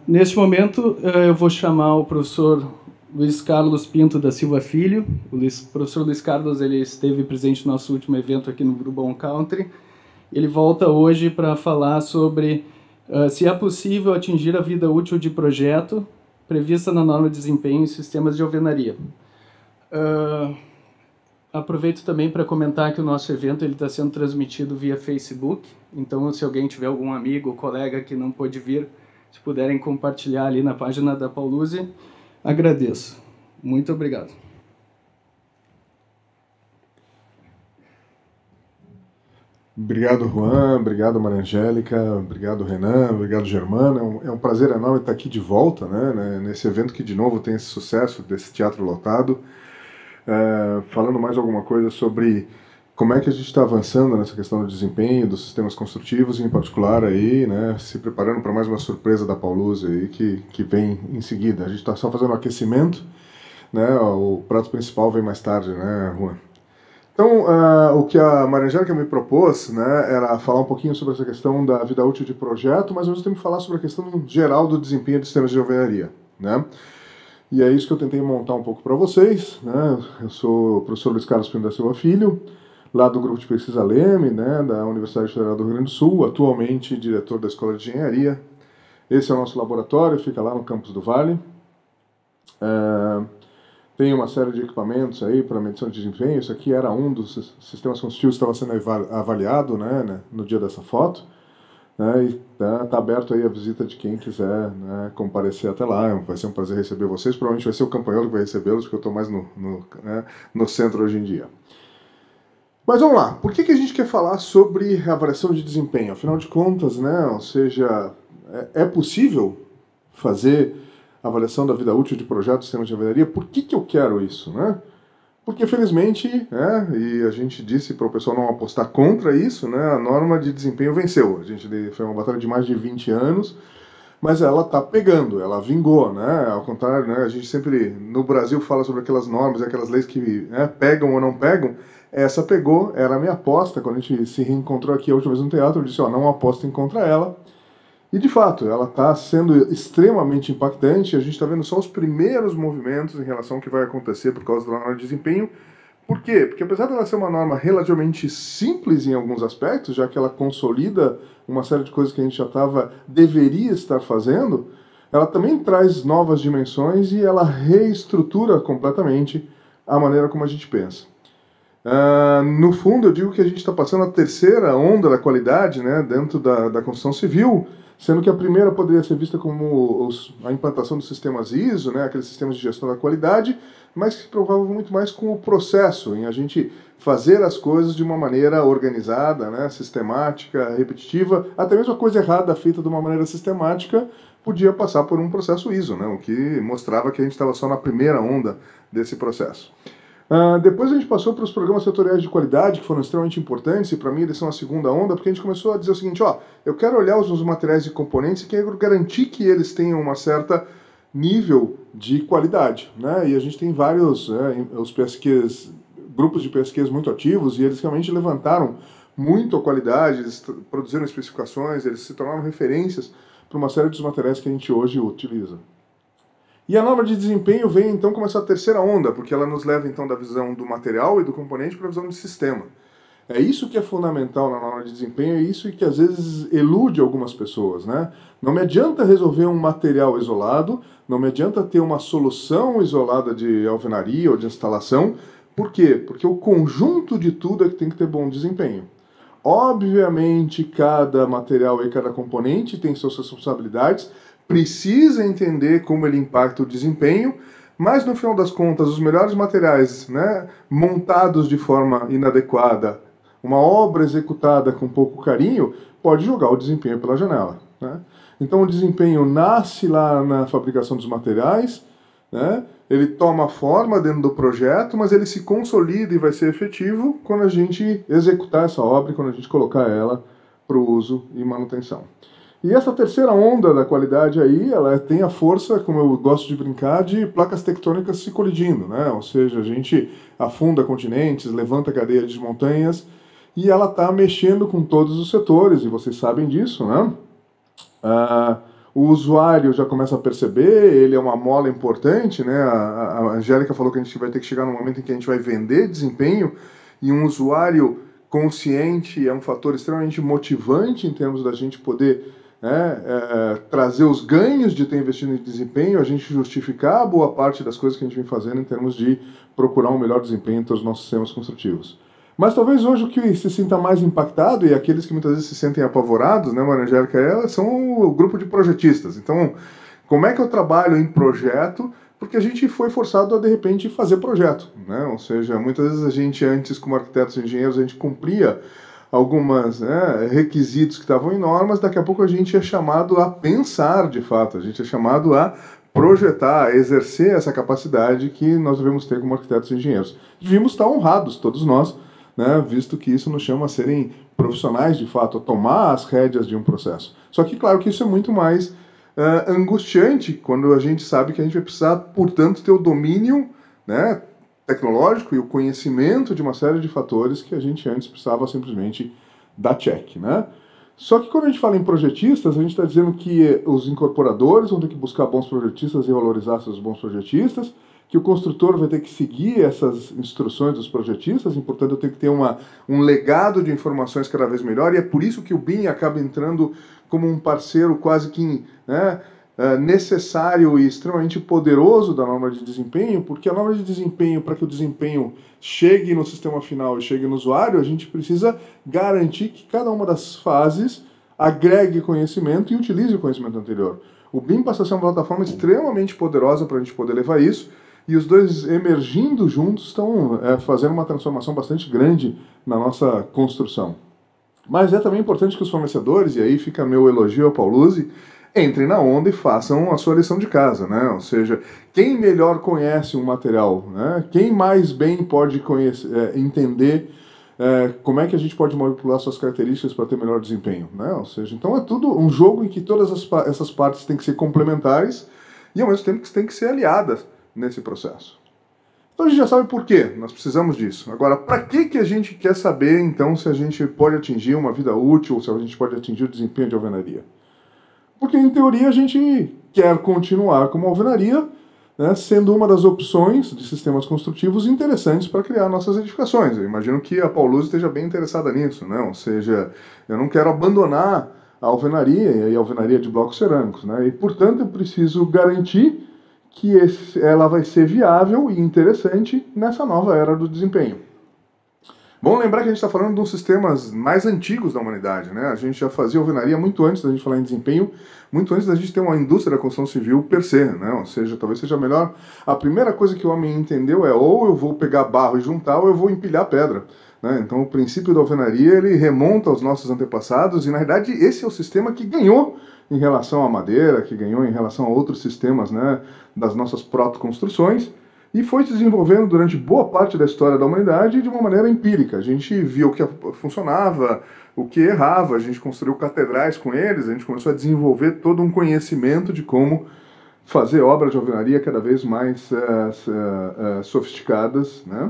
Neste momento, eu vou chamar o professor Luiz Carlos Pinto da Silva Filho. O professor Luiz Carlos ele esteve presente no nosso último evento aqui no Bourbon Country. Ele volta hoje para falar sobre se é possível atingir a vida útil de projeto prevista na norma de desempenho em sistemas de alvenaria. Aproveito também para comentar que o nosso evento está sendo transmitido via Facebook. Então, se alguém tiver algum amigo ou colega que não pôde vir, se puderem compartilhar ali na página da Pauluzi, agradeço. Muito obrigado. Obrigado, Juan. Obrigado, Maria Angélica. Obrigado, Renan. Obrigado, Germano. É um prazer enorme estar aqui de volta, né, nesse evento que, de novo, tem esse sucesso desse teatro lotado. Falando mais alguma coisa sobre como é que a gente está avançando nessa questão do desempenho dos sistemas construtivos, em particular aí, né, se preparando para mais uma surpresa da Pauluzi aí que vem em seguida. A gente está só fazendo o aquecimento, né, o prato principal vem mais tarde, né, Juan? Então, o que a Maria Angélica me propôs, né, era falar um pouquinho sobre essa questão da vida útil de projeto, mas hoje temos que falar sobre a questão geral do desempenho de sistemas de alvenaria, né? E é isso que eu tentei montar um pouco para vocês, né? Eu sou o professor Luiz Carlos Pinto da Silva Filho, lá do grupo de pesquisa LEME, né, da Universidade Federal do Rio Grande do Sul, atualmente diretor da Escola de Engenharia. Esse é o nosso laboratório, fica lá no campus do Vale. Tem uma série de equipamentos aí para medição de desempenho. Isso aqui era um dos sistemas construtivos que estava sendo avaliado, né, no dia dessa foto. Né, e tá aberto aí a visita de quem quiser, né, comparecer até lá. Vai ser um prazer receber vocês. Provavelmente vai ser o Campanholo que vai recebê-los, porque eu estou mais no centro hoje em dia. Mas vamos lá. Por que a gente quer falar sobre avaliação de desempenho? Afinal de contas, né, ou seja, é possível fazer avaliação da vida útil de projetos de sistemas de alvenaria? Por que eu quero isso, né? Porque, felizmente, e a gente disse para o pessoal não apostar contra isso, né, a norma de desempenho venceu. Foi uma batalha de mais de 20 anos, mas ela está pegando, ela vingou, né? Ao contrário, né, a gente sempre, no Brasil, fala sobre aquelas normas e aquelas leis que pegam ou não pegam. Essa pegou, era a minha aposta. Quando a gente se reencontrou aqui a última vez no teatro, eu disse, não apostem contra ela. E, de fato, ela está sendo extremamente impactante. A gente está vendo só os primeiros movimentos em relação ao que vai acontecer por causa da norma de desempenho. Por quê? Porque, apesar dela ser uma norma relativamente simples em alguns aspectos, já que ela consolida uma série de coisas que a gente já deveria estar fazendo, ela também traz novas dimensões e ela reestrutura completamente a maneira como a gente pensa. No fundo, eu digo que a gente está passando a terceira onda da qualidade, né, dentro da construção civil, sendo que a primeira poderia ser vista como a implantação dos sistemas ISO, né, aqueles sistemas de gestão da qualidade, mas que se preocupavam muito mais com o processo, em a gente fazer as coisas de uma maneira organizada, né, sistemática, repetitiva. Até mesmo a coisa errada feita de uma maneira sistemática podia passar por um processo ISO, né, o que mostrava que a gente estava só na primeira onda desse processo. Depois a gente passou para os programas setoriais de qualidade, que foram extremamente importantes, e para mim eles são a segunda onda, porque a gente começou a dizer o seguinte, eu quero olhar os materiais e componentes e quero garantir que eles tenham uma certa nível de qualidade, né? E a gente tem vários grupos de pesquisa muito ativos, e eles realmente levantaram muito a qualidade, eles produziram especificações, eles se tornaram referências para uma série dos materiais que a gente hoje utiliza. E a norma de desempenho vem então como essa terceira onda, porque ela nos leva então da visão do material e do componente para a visão do sistema. É isso que é fundamental na norma de desempenho, é isso que às vezes elude algumas pessoas, né? Não me adianta resolver um material isolado, não me adianta ter uma solução isolada de alvenaria ou de instalação. Por quê? Porque o conjunto de tudo é que tem que ter bom desempenho. Obviamente, cada material e cada componente tem suas responsabilidades, precisa entender como ele impacta o desempenho, mas no final das contas, os melhores materiais, né, montados de forma inadequada, uma obra executada com pouco carinho, pode jogar o desempenho pela janela, né? Então o desempenho nasce lá na fabricação dos materiais, né, ele toma forma dentro do projeto, mas ele se consolida e vai ser efetivo quando a gente executar essa obra, quando a gente colocar ela para o uso e manutenção. E essa terceira onda da qualidade aí, ela tem a força, como eu gosto de brincar, de placas tectônicas se colidindo, né? Ou seja, a gente afunda continentes, levanta cadeia de montanhas, e ela está mexendo com todos os setores, e vocês sabem disso, né? o usuário já começa a perceber, ele é uma mola importante, né? A Angélica falou que a gente vai ter que chegar no momento em que a gente vai vender desempenho, e um usuário consciente é um fator extremamente motivante em termos da gente poder trazer os ganhos de ter investido em desempenho, a gente justificar boa parte das coisas que a gente vem fazendo em termos de procurar um melhor desempenho em todos os nossos sistemas construtivos. Mas talvez hoje o que se sinta mais impactado, e aqueles que muitas vezes se sentem apavorados, né, Maria Angélica, são o grupo de projetistas. Então, como é que eu trabalho em projeto? Porque a gente foi forçado a, de repente, fazer projeto, né? Ou seja, muitas vezes a gente, antes, como arquitetos e engenheiros, a gente cumpria alguns requisitos que estavam em normas, daqui a pouco a gente é chamado a pensar, de fato, a gente é chamado a projetar, a exercer essa capacidade que nós devemos ter como arquitetos e engenheiros. Devíamos estar honrados, todos nós, né, visto que isso nos chama a serem profissionais, de fato, a tomar as rédeas de um processo. Só que, claro, que isso é muito mais angustiante quando a gente sabe que a gente vai precisar, portanto, ter o domínio, né, tecnológico e o conhecimento de uma série de fatores que a gente antes precisava simplesmente dar check, né? Só que quando a gente fala em projetistas, a gente está dizendo que os incorporadores vão ter que buscar bons projetistas e valorizar seus bons projetistas, que o construtor vai ter que seguir essas instruções dos projetistas, e, portanto, eu tenho que ter um legado de informações cada vez melhor, e é por isso que o BIM acaba entrando como um parceiro quase que necessário e extremamente poderoso da norma de desempenho, porque a norma de desempenho, para que o desempenho chegue no sistema final e chegue no usuário, a gente precisa garantir que cada uma das fases agregue conhecimento e utilize o conhecimento anterior. O BIM passa a ser uma plataforma extremamente poderosa para a gente poder levar isso, e os dois emergindo juntos estão fazendo uma transformação bastante grande na nossa construção. Mas é também importante que os fornecedores, e aí fica meu elogio ao Pauluzi, entrem na onda e façam a sua lição de casa, né? Ou seja, quem melhor conhece um material, né? Quem mais bem pode entender como é que a gente pode manipular suas características para ter melhor desempenho, né? Ou seja, então é tudo um jogo em que todas essas partes têm que ser complementares e ao mesmo tempo que têm que ser aliadas nesse processo. Então a gente já sabe por quê, nós precisamos disso. Agora, para que a gente quer saber, então, se a gente pode atingir uma vida útil, ou se a gente pode atingir o desempenho de alvenaria? Porque, em teoria, a gente quer continuar como alvenaria, né, sendo uma das opções de sistemas construtivos interessantes para criar nossas edificações. Eu imagino que a Pauluzi esteja bem interessada nisso, né? Ou seja, eu não quero abandonar a alvenaria e a alvenaria de blocos cerâmicos, né? E, portanto, eu preciso garantir que ela vai ser viável e interessante nessa nova era do desempenho. Bom lembrar que a gente está falando de um dos sistemas mais antigos da humanidade, né? A gente já fazia alvenaria muito antes da gente falar em desempenho, muito antes da gente ter uma indústria da construção civil per se, né? Ou seja, talvez seja melhor. A primeira coisa que o homem entendeu é ou eu vou pegar barro e juntar ou eu vou empilhar pedra, né? Então o princípio da alvenaria ele remonta aos nossos antepassados e na verdade esse é o sistema que ganhou em relação à madeira, que ganhou em relação a outros sistemas, né, das nossas proto-construções, e foi se desenvolvendo durante boa parte da história da humanidade de uma maneira empírica. A gente viu o que funcionava, o que errava, a gente construiu catedrais com eles, a gente começou a desenvolver todo um conhecimento de como fazer obras de alvenaria cada vez mais sofisticadas, né?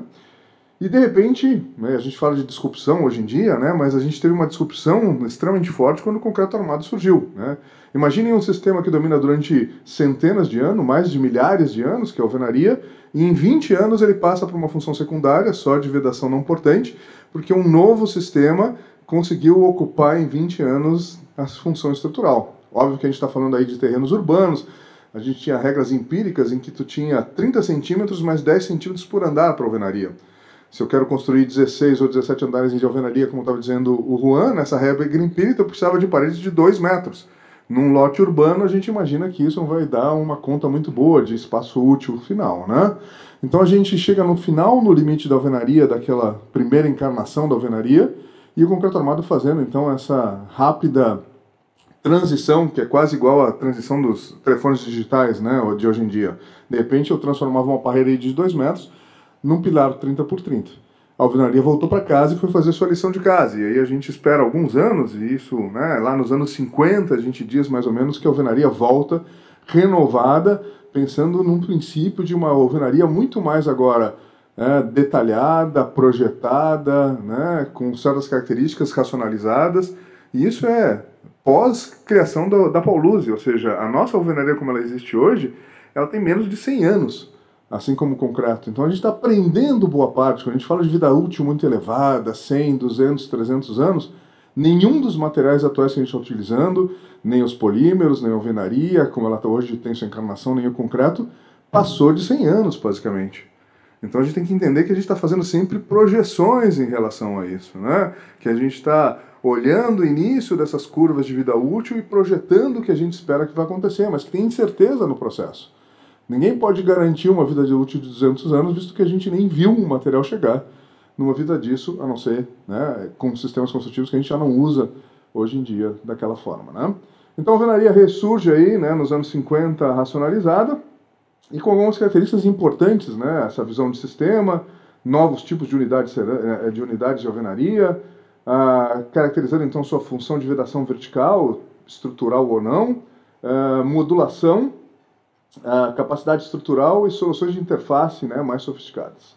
E de repente, né, a gente fala de disrupção hoje em dia, né, mas a gente teve uma disrupção extremamente forte quando o concreto armado surgiu, né? Imaginem um sistema que domina durante centenas de anos, mais de milhares de anos, que é a alvenaria, e em 20 anos ele passa para uma função secundária, só de vedação não portante, porque um novo sistema conseguiu ocupar em 20 anos a função estrutural. Óbvio que a gente está falando aí de terrenos urbanos, a gente tinha regras empíricas em que tu tinha 30 centímetros mais 10 centímetros por andar para a alvenaria. Se eu quero construir 16 ou 17 andares de alvenaria, como estava dizendo o Juan, nessa regra empírica eu precisava de paredes de 2 metros. Num lote urbano, a gente imagina que isso vai dar uma conta muito boa de espaço útil final, né? Então a gente chega no final, no limite da alvenaria, daquela primeira encarnação da alvenaria, e o concreto armado fazendo, então, essa rápida transição, que é quase igual à transição dos telefones digitais, né, de hoje em dia. De repente eu transformava uma parede de 2 metros num pilar 30 por 30. A alvenaria voltou para casa e foi fazer sua lição de casa. E aí a gente espera alguns anos, e isso, né, lá nos anos 50, a gente diz mais ou menos que a alvenaria volta renovada, pensando num princípio de uma alvenaria muito mais agora detalhada, projetada, né, com certas características racionalizadas. E isso é pós-criação da Pauluse, ou seja, a nossa alvenaria como ela existe hoje, ela tem menos de 100 anos, assim como o concreto. Então a gente está aprendendo boa parte. Quando a gente fala de vida útil muito elevada, 100, 200, 300 anos, nenhum dos materiais atuais que a gente está utilizando, nem os polímeros, nem a alvenaria, como ela hoje tem sua encarnação, nem o concreto, passou de 100 anos, basicamente. Então a gente tem que entender que a gente está fazendo sempre projeções em relação a isso, né? Que a gente está olhando o início dessas curvas de vida útil e projetando o que a gente espera que vai acontecer, mas que tem incerteza no processo. Ninguém pode garantir uma vida útil de 200 anos, visto que a gente nem viu o material chegar numa vida disso, a não ser, né, com sistemas construtivos que a gente já não usa hoje em dia daquela forma, né? Então a alvenaria ressurge aí, né, nos anos 50, racionalizada, e com algumas características importantes, né? Essa visão de sistema, novos tipos de unidades de alvenaria, caracterizando então sua função de vedação vertical, estrutural ou não, modulação, capacidade estrutural e soluções de interface, né, mais sofisticadas.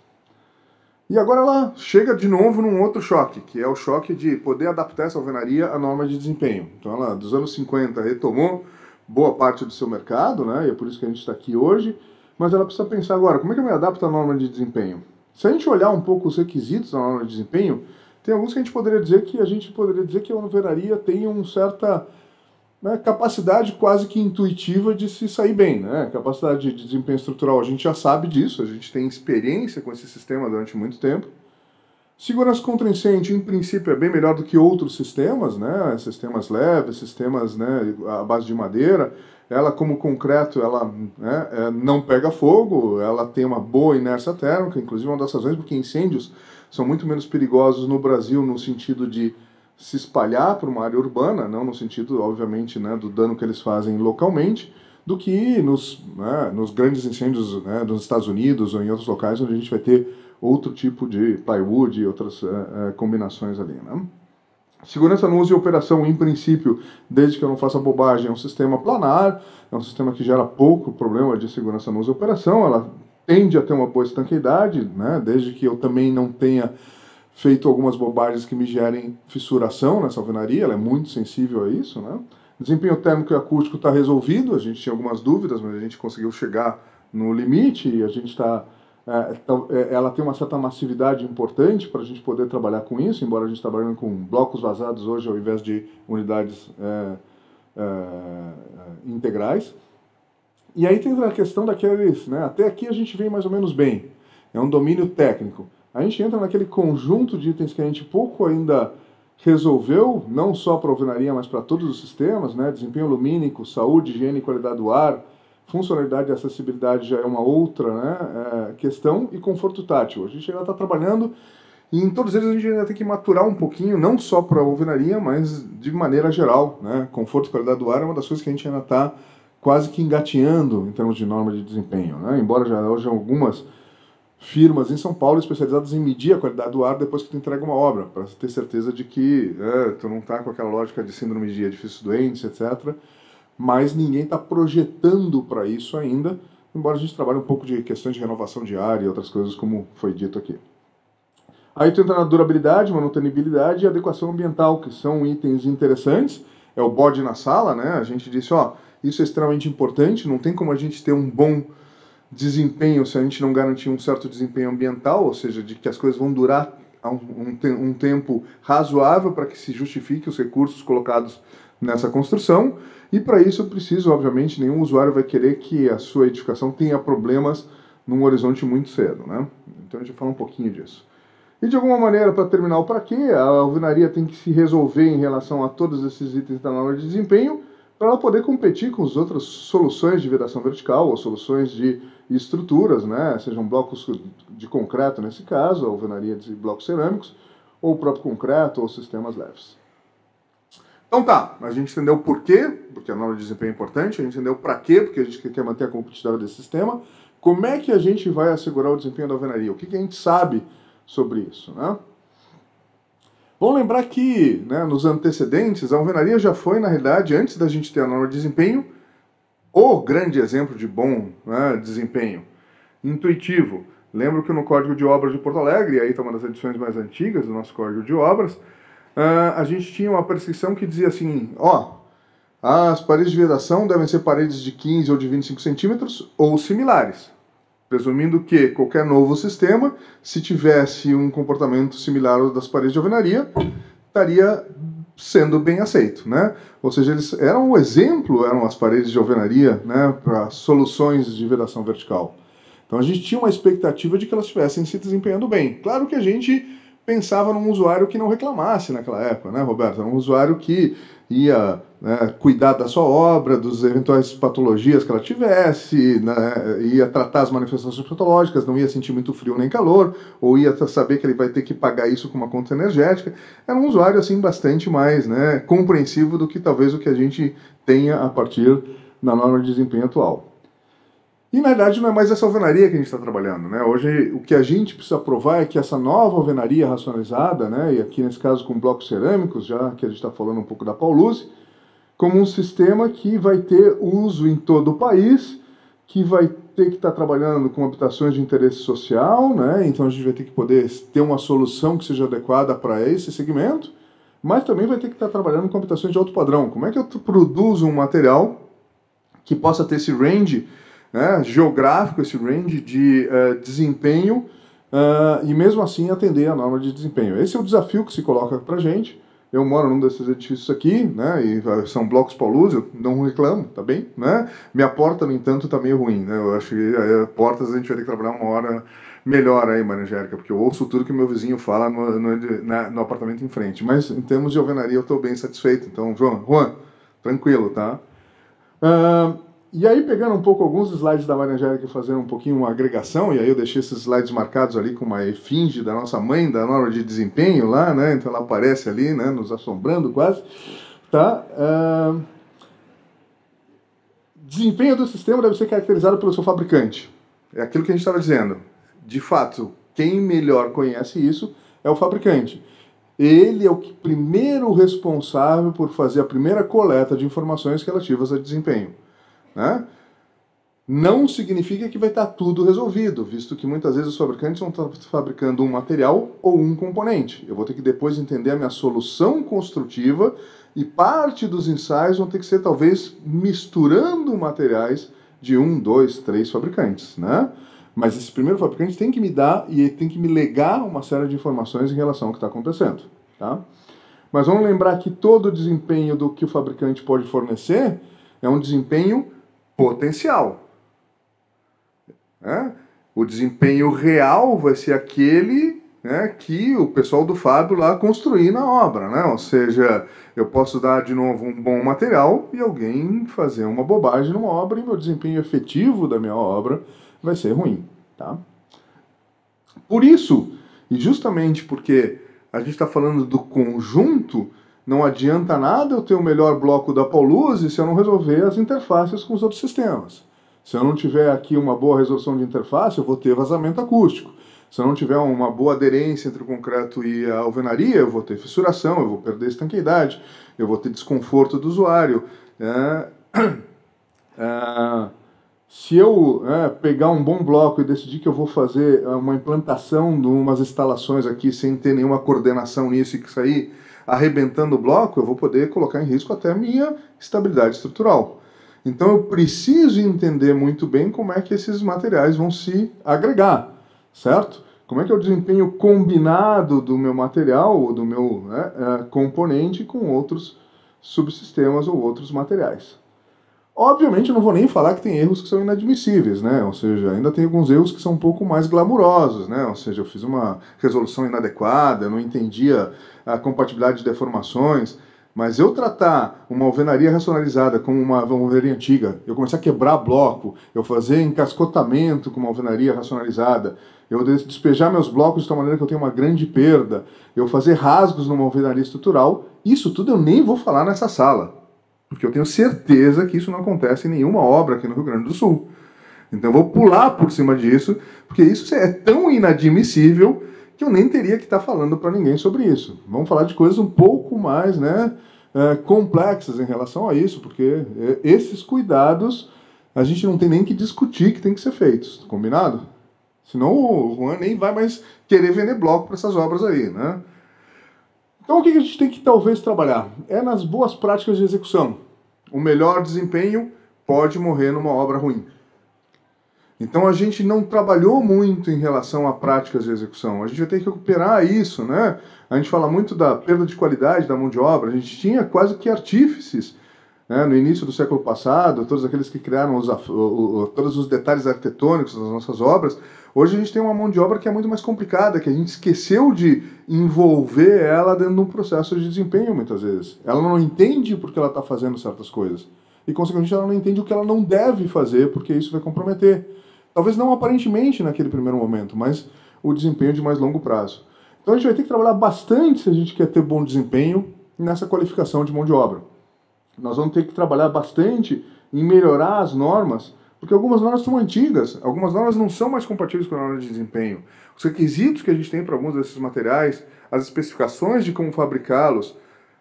E agora ela chega de novo num outro choque, que é o choque de poder adaptar essa alvenaria à norma de desempenho. Então ela, dos anos 50, retomou boa parte do seu mercado, né, e é por isso que a gente está aqui hoje, mas ela precisa pensar agora, como é que eu me adapto à norma de desempenho? Se a gente olhar um pouco os requisitos da norma de desempenho, tem alguns que a gente poderia dizer que a alvenaria tem uma certa, né, capacidade quase que intuitiva de se sair bem, né? Capacidade de desempenho estrutural, a gente já sabe disso, a gente tem experiência com esse sistema durante muito tempo. Segurança contra incêndio, em princípio, é bem melhor do que outros sistemas, né? Sistemas leves, sistemas, né, à base de madeira. Ela, como concreto, ela, né, não pega fogo, ela tem uma boa inércia térmica, inclusive uma das razões porque incêndios são muito menos perigosos no Brasil no sentido de se espalhar para uma área urbana, não no sentido, obviamente, né, do dano que eles fazem localmente, do que nos grandes incêndios, né, dos Estados Unidos ou em outros locais onde a gente vai ter outro tipo de plywood e outras combinações ali, né? Segurança no uso e operação, em princípio, desde que eu não faça bobagem, é um sistema planar, é um sistema que gera pouco problema de segurança no uso e operação, ela tende a ter uma boa estanqueidade, né, desde que eu também não tenha feito algumas bobagens que me gerem fissuração nessa alvenaria, ela é muito sensível a isso, né? Desempenho térmico e acústico está resolvido, a gente tinha algumas dúvidas, mas a gente conseguiu chegar no limite e a gente está... ela tem uma certa massividade importante para a gente poder trabalhar com isso, embora a gente trabalhe com blocos vazados hoje ao invés de unidades integrais. E aí tem a questão daqueles, né, até aqui a gente vem mais ou menos bem, é um domínio técnico. A gente entra naquele conjunto de itens que a gente pouco ainda resolveu, não só para a alvenaria, mas para todos os sistemas, né, desempenho lumínico, saúde, higiene e qualidade do ar, funcionalidade e acessibilidade já é uma outra, né, questão, e conforto tátil. A gente ainda está trabalhando e em todos eles a gente ainda tem que maturar um pouquinho, não só para a alvenaria, mas de maneira geral, né? Conforto e qualidade do ar é uma das coisas que a gente ainda está quase que engatinhando em termos de norma de desempenho, né? Embora já hoje algumas firmas em São Paulo especializadas em medir a qualidade do ar depois que tu entrega uma obra, para ter certeza de que tu não está com aquela lógica de síndrome de edifícios doentes, etc., mas ninguém está projetando para isso ainda, embora a gente trabalhe um pouco de questões de renovação de ar e outras coisas, como foi dito aqui. Aí tu entra na durabilidade, manutenibilidade e adequação ambiental, que são itens interessantes, é o bode na sala, né? A gente disse, ó, isso é extremamente importante, não tem como a gente ter um bom desempenho se a gente não garantir um certo desempenho ambiental, ou seja, de que as coisas vão durar um tempo razoável para que se justifique os recursos colocados nessa construção. E para isso eu preciso, obviamente, nenhum usuário vai querer que a sua edificação tenha problemas num horizonte muito cedo, né? Então a gente vai falar um pouquinho disso. E de alguma maneira, para terminar o para quê, a alvenaria tem que se resolver em relação a todos esses itens da norma de desempenho para ela poder competir com as outras soluções de vedação vertical ou soluções de estruturas, né? Sejam blocos de concreto nesse caso, alvenaria de blocos cerâmicos, ou o próprio concreto ou sistemas leves. Então tá, a gente entendeu o porquê, porque a norma de desempenho é importante, a gente entendeu o para quê, porque a gente quer manter a competitividade desse sistema, como é que a gente vai assegurar o desempenho da alvenaria, o que a gente sabe sobre isso, né? Vamos lembrar que, né, nos antecedentes, a alvenaria já foi, na realidade, antes da gente ter a norma de desempenho, o grande exemplo de bom, né, desempenho. Intuitivo. Lembro que no Código de Obras de Porto Alegre, aí está uma das edições mais antigas do nosso Código de Obras, a gente tinha uma prescrição que dizia assim, as paredes de vedação devem ser paredes de 15 ou de 25 centímetros ou similares, presumindo que qualquer novo sistema, se tivesse um comportamento similar ao das paredes de alvenaria, estaria sendo bem aceito, né? Ou seja, eles eram um exemplo, eram as paredes de alvenaria, né, para soluções de vedação vertical. Então a gente tinha uma expectativa de que elas estivessem se desempenhando bem. Claro que a gente pensava num usuário que não reclamasse naquela época, né, Roberto? Era um usuário que ia, né, cuidar da sua obra, dos eventuais patologias que ela tivesse, né, ia tratar as manifestações patológicas, não ia sentir muito frio nem calor, ou ia saber que ele vai ter que pagar isso com uma conta energética. Era um usuário assim bastante mais, né, compreensivo do que talvez o que a gente tenha a partir da norma de desempenho atual. E, na verdade, não é mais essa alvenaria que a gente está trabalhando, né? Hoje, o que a gente precisa provar é que essa nova alvenaria racionalizada, né, e aqui nesse caso com blocos cerâmicos, já que a gente está falando um pouco da Pauluse, como um sistema que vai ter uso em todo o país, que vai ter que estar trabalhando com habitações de interesse social, né? Então a gente vai ter que poder ter uma solução que seja adequada para esse segmento, mas também vai ter que estar trabalhando com habitações de alto padrão. Como é que eu produzo um material que possa ter esse range, né, geográfico, esse range de desempenho, e mesmo assim atender a norma de desempenho. Esse é o desafio que se coloca para a gente. Eu moro num desses edifícios aqui, né, e são blocos Pauluse, eu não reclamo, tá bem, né? Minha porta, no entanto, tá meio ruim, né? Eu acho que portas a gente vai ter que trabalhar uma hora melhor aí, Maria Angélica, porque eu ouço tudo que meu vizinho fala no apartamento em frente. Mas em termos de alvenaria eu estou bem satisfeito. Então, Juan, tranquilo, tá? E aí, pegando um pouco alguns slides da Maria Angélica e fazendo um pouquinho uma agregação, e aí eu deixei esses slides marcados ali com uma efígie da nossa mãe, da norma de desempenho lá, né? Então ela aparece ali, né? Nos assombrando quase, tá? Desempenho do sistema deve ser caracterizado pelo seu fabricante. É aquilo que a gente estava dizendo. De fato, quem melhor conhece isso é o fabricante. Ele é o primeiro responsável por fazer a primeira coleta de informações relativas a desempenho, né? Não significa que vai estar tudo resolvido, visto que muitas vezes os fabricantes vão estar fabricando um material ou um componente. Eu vou ter que depois entender a minha solução construtiva e parte dos ensaios vão ter que ser talvez misturando materiais de 1, 2, 3 fabricantes, né? Mas esse primeiro fabricante tem que me dar e tem que me legar uma série de informações em relação ao que está acontecendo, tá? Mas vamos lembrar que todo o desempenho do que o fabricante pode fornecer é um desempenho potencial. O desempenho real vai ser aquele, né, que o pessoal do Fábio lá construir na obra, né? Ou seja, eu posso dar de novo um bom material e alguém fazer uma bobagem numa obra e meu desempenho efetivo da minha obra vai ser ruim, tá? Por isso, e justamente porque a gente está falando do conjunto, não adianta nada eu ter o melhor bloco da Pauluse se eu não resolver as interfaces com os outros sistemas. Se eu não tiver aqui uma boa resolução de interface, eu vou ter vazamento acústico. Se eu não tiver uma boa aderência entre o concreto e a alvenaria, eu vou ter fissuração, eu vou perder estanqueidade, eu vou ter desconforto do usuário. Se eu pegar um bom bloco e decidir que eu vou fazer uma implantação de umas instalações aqui sem ter nenhuma coordenação nisso e que sair arrebentando o bloco, eu vou poder colocar em risco até a minha estabilidade estrutural. Então eu preciso entender muito bem como é que esses materiais vão se agregar, certo? Como é que é o desempenho combinado do meu material, ou do meu componente com outros subsistemas ou outros materiais. Obviamente eu não vou nem falar que tem erros que são inadmissíveis, né? Ou seja, ainda tem alguns erros que são um pouco mais glamurosos, né? Ou seja, eu fiz uma resolução inadequada, eu não entendia a compatibilidade de deformações, mas eu tratar uma alvenaria racionalizada como uma alvenaria antiga, eu começar a quebrar bloco, eu fazer encascotamento com uma alvenaria racionalizada, eu despejar meus blocos de tal maneira que eu tenho uma grande perda, eu fazer rasgos numa alvenaria estrutural, isso tudo eu nem vou falar nessa sala. Porque eu tenho certeza que isso não acontece em nenhuma obra aqui no Rio Grande do Sul. Então eu vou pular por cima disso, porque isso é tão inadmissível que eu nem teria que estar falando para ninguém sobre isso. Vamos falar de coisas um pouco mais complexas em relação a isso, porque esses cuidados a gente não tem nem que discutir que tem que ser feitos. Combinado? Senão o Juan nem vai mais querer vender bloco para essas obras aí, né? Então o que a gente tem que talvez trabalhar? É nas boas práticas de execução. O melhor desempenho pode morrer numa obra ruim. Então a gente não trabalhou muito em relação a práticas de execução. A gente vai ter que recuperar isso, né? A gente fala muito da perda de qualidade da mão de obra. A gente tinha quase que artífices, né, no início do século passado, todos aqueles que criaram todos os detalhes arquitetônicos das nossas obras. Hoje a gente tem uma mão de obra que é muito mais complicada, que a gente esqueceu de envolver ela dentro de um processo de desempenho, muitas vezes. Ela não entende porque ela está fazendo certas coisas. E, consequentemente, ela não entende o que ela não deve fazer, porque isso vai comprometer. Talvez não aparentemente naquele primeiro momento, mas o desempenho de mais longo prazo. Então a gente vai ter que trabalhar bastante se a gente quer ter bom desempenho nessa qualificação de mão de obra. Nós vamos ter que trabalhar bastante em melhorar as normas, porque algumas normas são antigas, algumas normas não são mais compatíveis com a norma de desempenho. Os requisitos que a gente tem para alguns desses materiais, as especificações de como fabricá-los,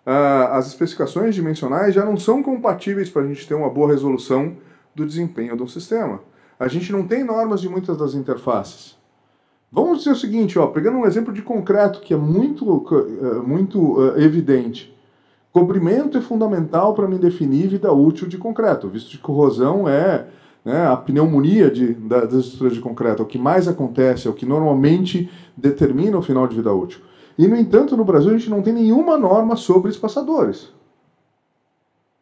as especificações dimensionais já não são compatíveis para a gente ter uma boa resolução do desempenho do sistema. A gente não tem normas de muitas das interfaces. Vamos dizer o seguinte, ó, pegando um exemplo de concreto que é muito evidente. Cobrimento é fundamental para me definir vida útil de concreto, visto que corrosão é, né, a pneumonia das estruturas de concreto, é o que mais acontece, é o que normalmente determina o final de vida útil. E, no entanto, no Brasil a gente não tem nenhuma norma sobre espaçadores,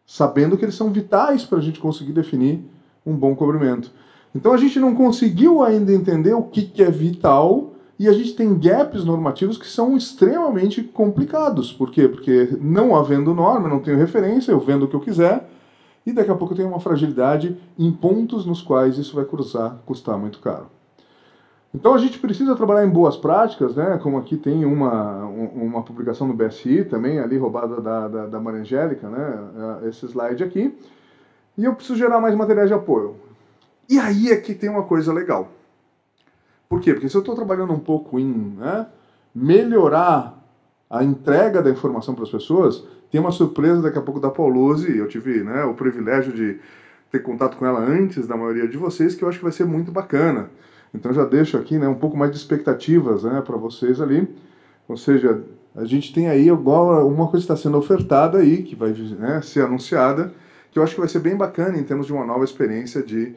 sabendo que eles são vitais para a gente conseguir definir um bom cobrimento. Então a gente não conseguiu ainda entender o que é vital e a gente tem gaps normativos que são extremamente complicados. Por quê? Porque não havendo norma, não tenho referência, eu vendo o que eu quiser e daqui a pouco eu tenho uma fragilidade em pontos nos quais isso vai custar muito caro. Então a gente precisa trabalhar em boas práticas, né? Como aqui tem uma publicação no BSI também, ali roubada da Maria Angélica, né? Esse slide aqui. E eu preciso gerar mais materiais de apoio. E aí é que tem uma coisa legal. Por quê? Porque se eu estou trabalhando um pouco em, né, melhorar a entrega da informação para as pessoas, tem uma surpresa daqui a pouco da Paulose. Eu tive, né, o privilégio de ter contato com ela antes da maioria de vocês, que eu acho que vai ser muito bacana. Então já deixo aqui, né, um pouco mais de expectativas, né, para vocês ali. Ou seja, a gente tem aí agora uma coisa que está sendo ofertada aí, que vai, né, ser anunciada, que eu acho que vai ser bem bacana em termos de uma nova experiência de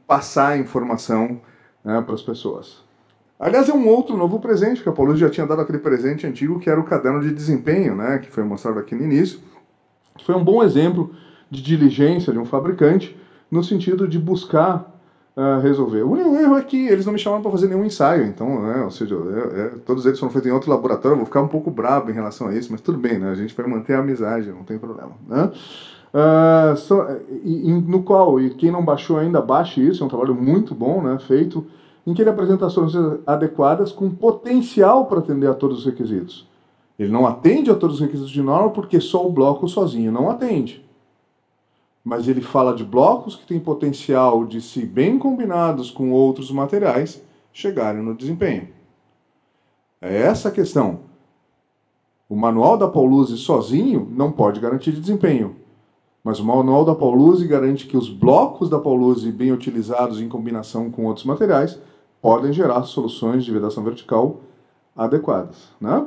passar a informação, né, para as pessoas. Aliás, é um outro novo presente, porque a Paulose já tinha dado aquele presente antigo, que era o caderno de desempenho, né, que foi mostrado aqui no início, que foi um bom exemplo de diligência de um fabricante, no sentido de buscar resolver. O único erro é que eles não me chamaram para fazer nenhum ensaio, então, né, ou seja, todos eles foram feitos em outro laboratório, eu vou ficar um pouco brabo em relação a isso, mas tudo bem, né, a gente vai manter a amizade, não tem problema, né? No qual, e quem não baixou ainda, baixe isso, é um trabalho muito bom, né, feito, em que ele apresenta soluções adequadas com potencial para atender a todos os requisitos. Ele não atende a todos os requisitos de norma porque só o bloco sozinho não atende. Mas ele fala de blocos que têm potencial de, se bem combinados com outros materiais, chegarem no desempenho. É essa a questão. O manual da Paulose sozinho não pode garantir desempenho. Mas o manual da Paulose garante que os blocos da Paulose, bem utilizados em combinação com outros materiais, podem gerar soluções de vedação vertical adequadas, né?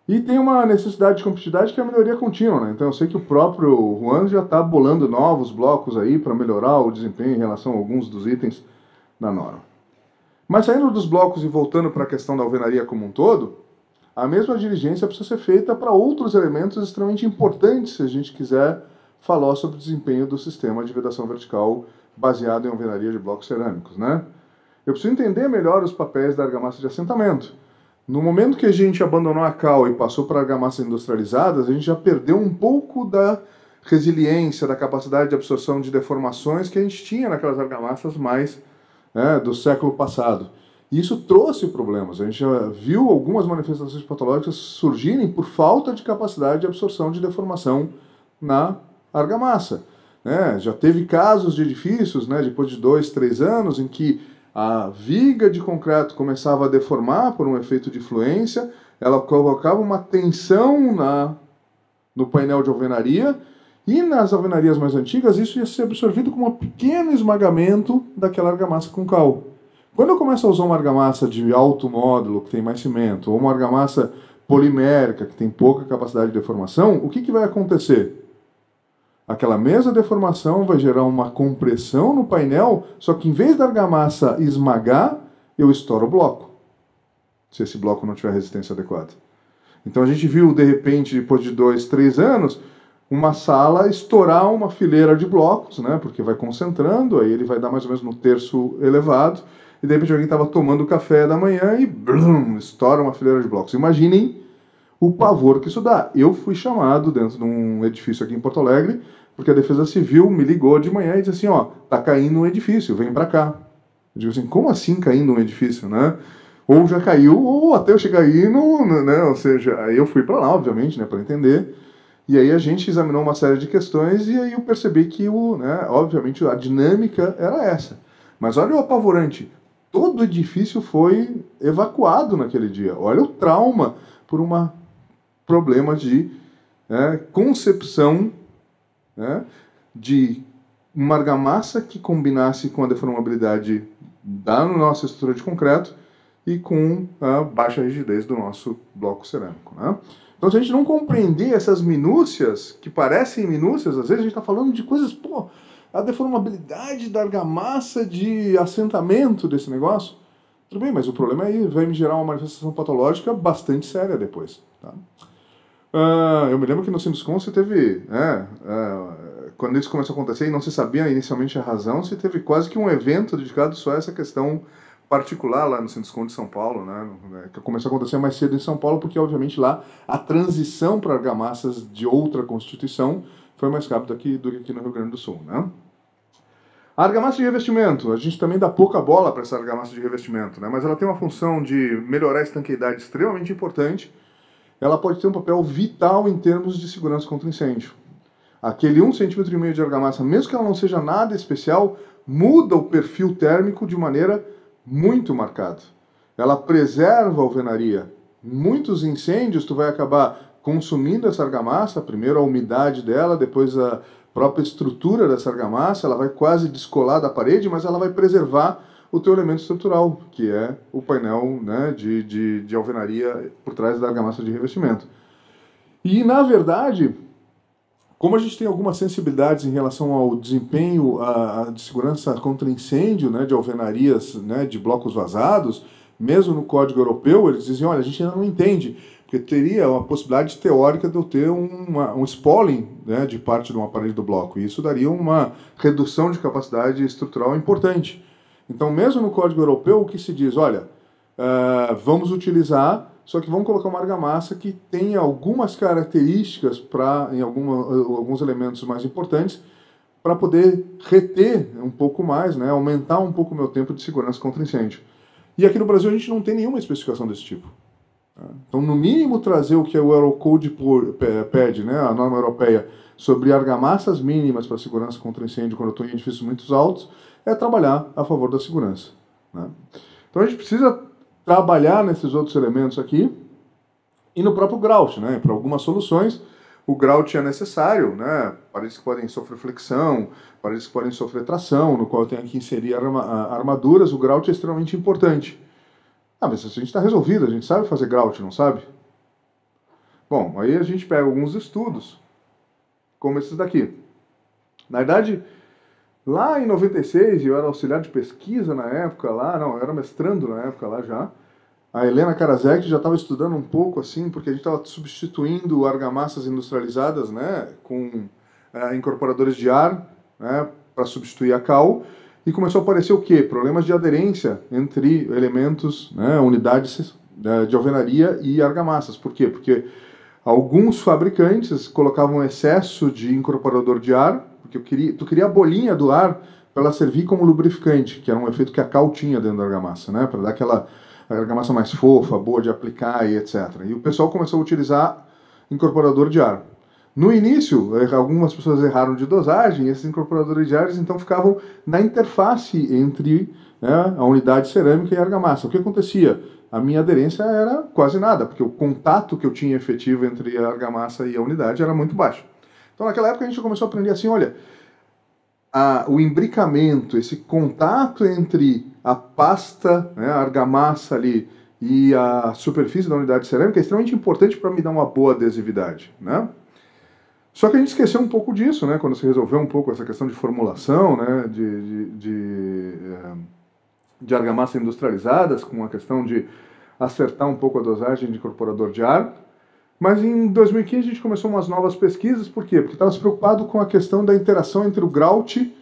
E tem uma necessidade de competitividade que é a melhoria contínua, né? Então eu sei que o próprio Juan já está bolando novos blocos aí para melhorar o desempenho em relação a alguns dos itens da norma. Mas saindo dos blocos e voltando para a questão da alvenaria como um todo, a mesma diligência precisa ser feita para outros elementos extremamente importantes se a gente quiser falar sobre o desempenho do sistema de vedação vertical baseado em alvenaria de blocos cerâmicos, né? Eu preciso entender melhor os papéis da argamassa de assentamento. No momento que a gente abandonou a cal e passou para argamassas industrializadas, a gente já perdeu um pouco da resiliência, da capacidade de absorção de deformações que a gente tinha naquelas argamassas mais do século passado. E isso trouxe problemas. A gente já viu algumas manifestações patológicas surgirem por falta de capacidade de absorção de deformação na argamassa. Já teve casos de edifícios, depois de 2, 3 anos, em que a viga de concreto começava a deformar por um efeito de fluência, ela colocava uma tensão no painel de alvenaria, e nas alvenarias mais antigas isso ia ser absorvido com um pequeno esmagamento daquela argamassa com cal. Quando eu começo a usar uma argamassa de alto módulo, que tem mais cimento, ou uma argamassa polimérica, que tem pouca capacidade de deformação, o que vai acontecer? Aquela mesma deformação vai gerar uma compressão no painel, só que em vez da argamassa esmagar, eu estouro o bloco, se esse bloco não tiver resistência adequada. Então a gente viu, de repente, depois de 2, 3 anos, uma sala estourar uma fileira de blocos, né, porque vai concentrando, aí ele vai dar mais ou menos no terço elevado, e de repente alguém estava tomando café da manhã e blum, estoura uma fileira de blocos. Imaginem o pavor que isso dá. Eu fui chamado dentro de um edifício aqui em Porto Alegre, porque a Defesa Civil me ligou de manhã e disse assim, ó, tá caindo um edifício, vem para cá. Eu digo assim, como assim caindo um edifício, né? Ou já caiu, ou até eu chegar aí, né? Ou seja, aí eu fui para lá, obviamente, né, para entender. E aí a gente examinou uma série de questões e aí eu percebi que, obviamente, a dinâmica era essa. Mas olha o apavorante, todo o edifício foi evacuado naquele dia. Olha o trauma por um problema de concepção, né, de uma argamassa que combinasse com a deformabilidade da nossa estrutura de concreto e com a baixa rigidez do nosso bloco cerâmico, né? Então, se a gente não compreender essas minúcias, que parecem minúcias, às vezes a gente está falando de coisas, a deformabilidade da argamassa de assentamento desse negócio, tudo bem, mas o problema aí vai me gerar uma manifestação patológica bastante séria depois. Tá? Eu me lembro que no Sinduscon você teve, quando isso começou a acontecer e não se sabia inicialmente a razão, você teve quase que um evento dedicado só a essa questão particular lá no Sinduscon de São Paulo, né, que começou a acontecer mais cedo em São Paulo, porque obviamente lá a transição para argamassas de outra constituição foi mais rápida do que aqui no Rio Grande do Sul. Né? A argamassa de revestimento, a gente também dá pouca bola para essa argamassa de revestimento, né, mas ela tem uma função de melhorar a estanqueidade extremamente importante. Ela pode ter um papel vital em termos de segurança contra incêndio. Aquele 1,5 cm de argamassa, mesmo que ela não seja nada especial, muda o perfil térmico de maneira muito marcada. Ela preserva a alvenaria. Muitos incêndios tu vai acabar consumindo essa argamassa, primeiro a umidade dela, depois a própria estrutura dessa argamassa, ela vai quase descolar da parede, mas ela vai preservar o teu elemento estrutural, que é o painel, né, de alvenaria por trás da argamassa de revestimento. E, na verdade, como a gente tem algumas sensibilidades em relação ao desempenho de segurança contra incêndio, né, de alvenarias, né, de blocos vazados, mesmo no Código Europeu, eles dizem, olha, a gente ainda não entende, porque teria uma possibilidade teórica de eu ter um spalling, né, de parte de uma parede do bloco, e isso daria uma redução de capacidade estrutural importante. Então, mesmo no Código Europeu, o que se diz, olha, vamos utilizar, só que vamos colocar uma argamassa que tenha algumas características em alguns elementos mais importantes para poder reter um pouco mais, né, aumentar um pouco o meu tempo de segurança contra incêndio. E aqui no Brasil a gente não tem nenhuma especificação desse tipo. Então, no mínimo, trazer o que o Eurocode pede, né, a norma europeia, sobre argamassas mínimas para segurança contra incêndio quando eu estou em edifícios muito altos, é trabalhar a favor da segurança. Né? Então a gente precisa trabalhar nesses outros elementos aqui e no próprio grout, né? Para algumas soluções o grout é necessário, né? Paredes que podem sofrer flexão, paredes que podem sofrer tração, no qual eu tenho que inserir armaduras, o grout é extremamente importante. Mas a gente está resolvido, a gente sabe fazer grout, não sabe? Bom, aí a gente pega alguns estudos, como esses daqui. Na verdade, lá em 96, eu era auxiliar de pesquisa na época lá, não, eu era mestrando na época lá já. A Helena Karaszek já estava estudando um pouco assim, porque a gente estava substituindo argamassas industrializadas, né, com incorporadores de ar, né, para substituir a cal. E começou a aparecer o quê? Problemas de aderência entre elementos, né, unidades de alvenaria e argamassas. Por quê? Porque alguns fabricantes colocavam excesso de incorporador de ar, porque tu queria a bolinha do ar para ela servir como lubrificante, que era um efeito que a cal tinha dentro da argamassa, né, para dar aquela argamassa mais fofa, boa de aplicar e etc. E o pessoal começou a utilizar incorporador de ar. No início, algumas pessoas erraram de dosagem, e esses incorporadores de ar então ficavam na interface entre, né, a unidade cerâmica e a argamassa. O que acontecia? A minha aderência era quase nada, porque o contato que eu tinha efetivo entre a argamassa e a unidade era muito baixo. Então, naquela época, a gente começou a aprender assim, olha, o imbricamento, esse contato entre a pasta, né, a argamassa ali, e a superfície da unidade cerâmica é extremamente importante para me dar uma boa adesividade, né? Só que a gente esqueceu um pouco disso, né? Quando se resolveu um pouco essa questão de formulação, né? De argamassa industrializadas, com a questão de acertar um pouco a dosagem de incorporador de ar. Mas em 2015 a gente começou umas novas pesquisas, por quê? Porque estava se preocupado com a questão da interação entre o grout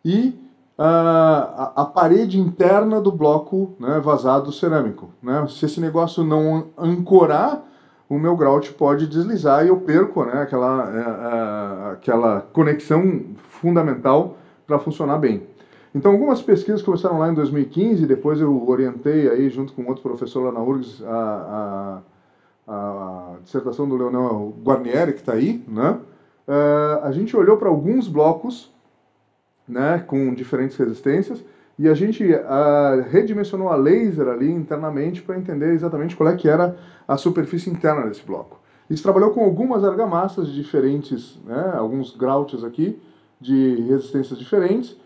e a parede interna do bloco, né, vazado cerâmico, né? Se esse negócio não ancorar, o meu grout pode deslizar e eu perco, né, aquela conexão fundamental para funcionar bem. Então algumas pesquisas começaram lá em 2015, depois eu orientei aí junto com outro professor lá na URGS a dissertação do Leonel Guarnieri, que está aí, né? A gente olhou para alguns blocos, né, com diferentes resistências, e a gente redimensionou a laser ali internamente para entender exatamente qual é que era a superfície interna desse bloco. A gente trabalhou com algumas argamassas diferentes, né, alguns grouts aqui, de resistências diferentes,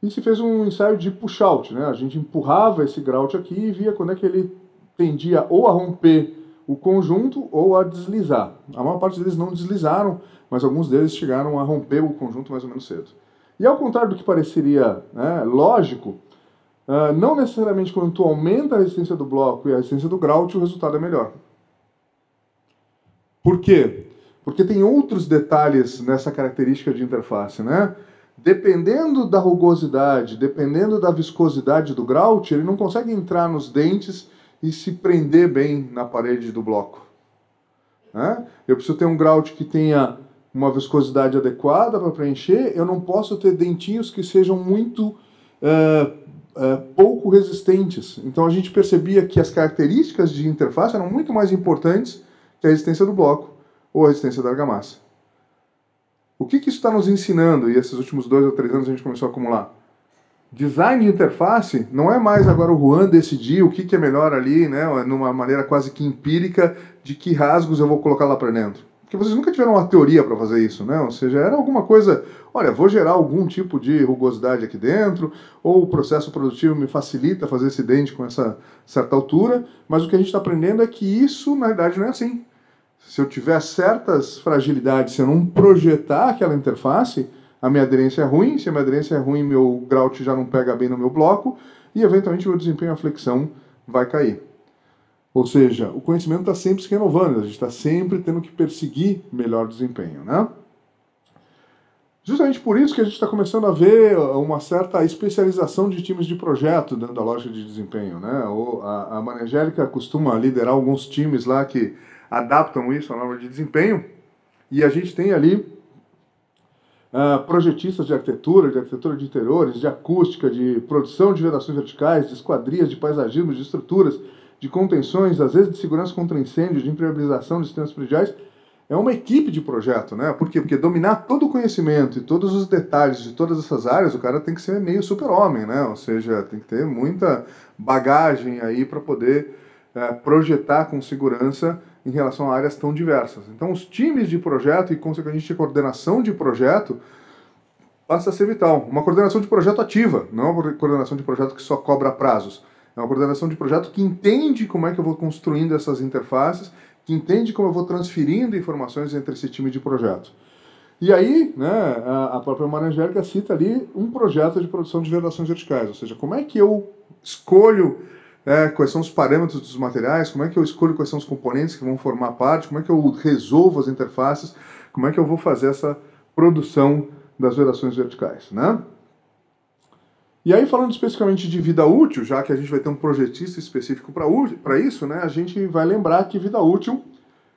e se fez um ensaio de push-out, né? A gente empurrava esse grout aqui e via quando é que ele tendia ou a romper o conjunto ou a deslizar. A maior parte deles não deslizaram, mas alguns deles chegaram a romper o conjunto mais ou menos cedo. E ao contrário do que pareceria, né, lógico, não necessariamente quando tu aumenta a resistência do bloco e a resistência do grout, o resultado é melhor. Por quê? Porque tem outros detalhes nessa característica de interface, né? Dependendo da rugosidade, dependendo da viscosidade do grout, ele não consegue entrar nos dentes e se prender bem na parede do bloco, né? Eu preciso ter um grout que tenha uma viscosidade adequada para preencher, eu não posso ter dentinhos que sejam muito pouco resistentes. Então a gente percebia que as características de interface eram muito mais importantes que a resistência do bloco ou a resistência da argamassa. O que isso está nos ensinando? E esses últimos 2 ou 3 anos a gente começou a acumular. Design de interface não é mais agora o Juan decidir o que é melhor ali, né, numa maneira quase que empírica de que rasgos eu vou colocar lá para dentro. Porque vocês nunca tiveram uma teoria para fazer isso, né? Ou seja, era alguma coisa, olha, vou gerar algum tipo de rugosidade aqui dentro, ou o processo produtivo me facilita fazer esse dente com essa certa altura, mas o que a gente está aprendendo é que isso, na verdade, não é assim. Se eu tiver certas fragilidades, se eu não projetar aquela interface, a minha aderência é ruim, se a minha aderência é ruim, meu grout já não pega bem no meu bloco, e eventualmente meu desempenho, a flexão, vai cair. Ou seja, o conhecimento está sempre se renovando, a gente está sempre tendo que perseguir melhor desempenho, né? Justamente por isso que a gente está começando a ver uma certa especialização de times de projeto dentro da lógica de desempenho, né? A Manangélica costuma liderar alguns times lá que adaptam isso à norma de desempenho, e a gente tem ali projetistas de arquitetura de interiores, de acústica, de produção de vedações verticais, de esquadrias, de paisagismo, de estruturas, de contenções, às vezes de segurança contra incêndio, de impermeabilização de sistemas prediais. É uma equipe de projeto, né? Por quê? Porque dominar todo o conhecimento e todos os detalhes de todas essas áreas, o cara tem que ser meio super-homem, né? Ou seja, tem que ter muita bagagem aí para poder projetar com segurança em relação a áreas tão diversas. Então, os times de projeto e, consequentemente, a coordenação de projeto passa a ser vital. Uma coordenação de projeto ativa, não é uma coordenação de projeto que só cobra prazos. É uma coordenação de projeto que entende como é que eu vou construindo essas interfaces, que entende como eu vou transferindo informações entre esse time de projeto. E aí, né, a própria Manangélica cita ali um projeto de produção de vedações verticais, ou seja, como é que eu escolho quais são os parâmetros dos materiais, como é que eu escolho quais são os componentes que vão formar parte, como é que eu resolvo as interfaces, como é que eu vou fazer essa produção das vedações verticais, né? E aí, falando especificamente de vida útil, já que a gente vai ter um projetista específico para isso, né, a gente vai lembrar que vida útil